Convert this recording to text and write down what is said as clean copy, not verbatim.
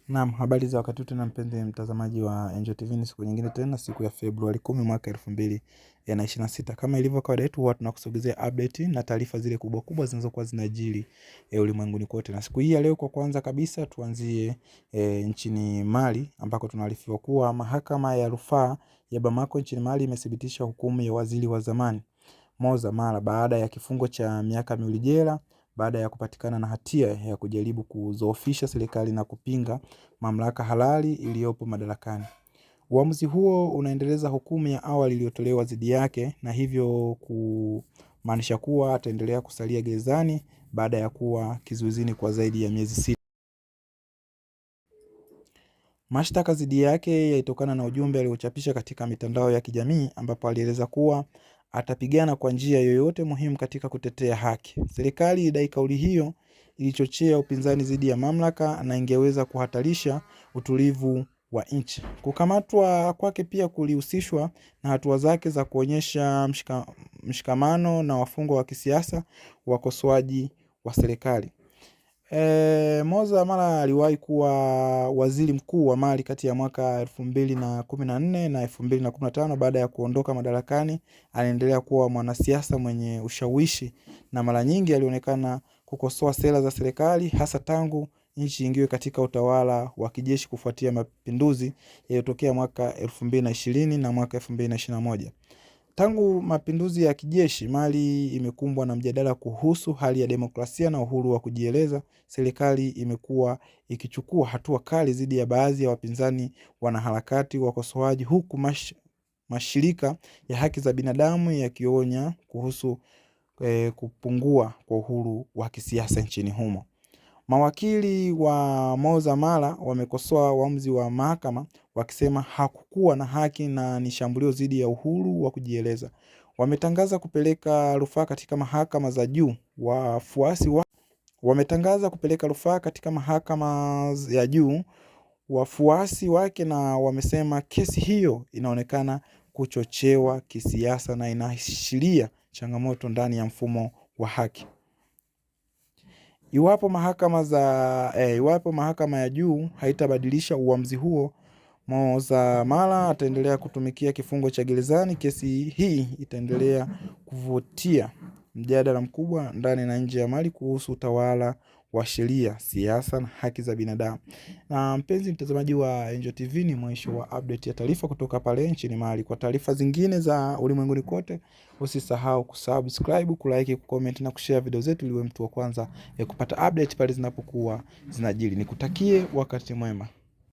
Naam, habari za wakati huu tena mpenzi mtazamaji wa Angel TV, ni siku nyingine tena, siku ya Februari 10 mwaka 2026. Kama ilivyo kawaida yetu, huwa tunakusogezea update na taarifa zile kubwa kubwa zinazokuwa zinajiri ulimwenguni kote. Na siku hii ya leo, kwa kwanza kabisa tuanzie nchini Mali, ambako tunaarifiwa kuwa mahakama ya rufaa ya Bamako nchini Mali imethibitisha hukumu ya waziri wa zamani Moza Mara baada ya kifungo cha miaka 2 jela baada ya kupatikana na hatia ya kujaribu kuzoofisha serikali na kupinga mamlaka halali iliyopo madarakani. Uamuzi huo unaendeleza hukumu ya awali iliyotolewa dhidi yake, na hivyo kumaanisha kuwa ataendelea kusalia gerezani baada ya kuwa kizuizini kwa zaidi ya miezi 6. Mashtaka dhidi yake yalitokana na ujumbe aliochapisha katika mitandao ya kijamii, ambapo alieleza kuwa atapigana kwa njia yoyote muhimu katika kutetea haki. Serikali ilidai kauli hiyo ilichochea upinzani dhidi ya mamlaka na ingeweza kuhatarisha utulivu wa nchi. Kukamatwa kwake pia kulihusishwa na hatua zake za kuonyesha mshikamano na wafungwa wa kisiasa, wakosoaji wa serikali. Moza Mara aliwahi kuwa waziri mkuu wa Mali kati ya mwaka 2014 na 2015. Baada ya kuondoka madarakani, aliendelea kuwa mwanasiasa mwenye ushawishi na mara nyingi alionekana kukosoa sera za serikali, hasa tangu nchi ingiwe katika utawala wa kijeshi kufuatia mapinduzi yaliyotokea mwaka 2020 na mwaka 2021. Tangu mapinduzi ya kijeshi, Mali imekumbwa na mjadala kuhusu hali ya demokrasia na uhuru wa kujieleza. Serikali imekuwa ikichukua hatua kali dhidi ya baadhi ya wapinzani, wanaharakati, wakosoaji, huku mashirika ya haki za binadamu yakionya kuhusu kupungua kwa uhuru wa kisiasa nchini humo. Mawakili wa Moza Mara wamekosoa uamuzi wa mahakama, wakisema hakukuwa na haki na ni shambulio dhidi ya uhuru wa kujieleza. Wametangaza kupeleka rufaa katika mahakama za juu. Wafuasi wake na wamesema kesi hiyo inaonekana kuchochewa kisiasa na inaashiria changamoto ndani ya mfumo wa haki. Iwapo mahakama ya juu haitabadilisha uamuzi huo, Moza Mara ataendelea kutumikia kifungo cha gerezani. Kesi hii itaendelea kuvutia mjadala mkubwa ndani na nje ya Mali kuhusu utawala wa sheria, siasa na haki za binadamu. Na mpenzi mtazamaji wa Angel TV, ni mwisho wa update ya taarifa kutoka pale nchini Mali. Kwa taarifa zingine za ulimwenguni kote, usisahau kusubscribe, kulike, kucomment na kushare video zetu ili uwe mtu wa kwanza kupata update pale zinapokuwa zinajiri. Nikutakie wakati mwema.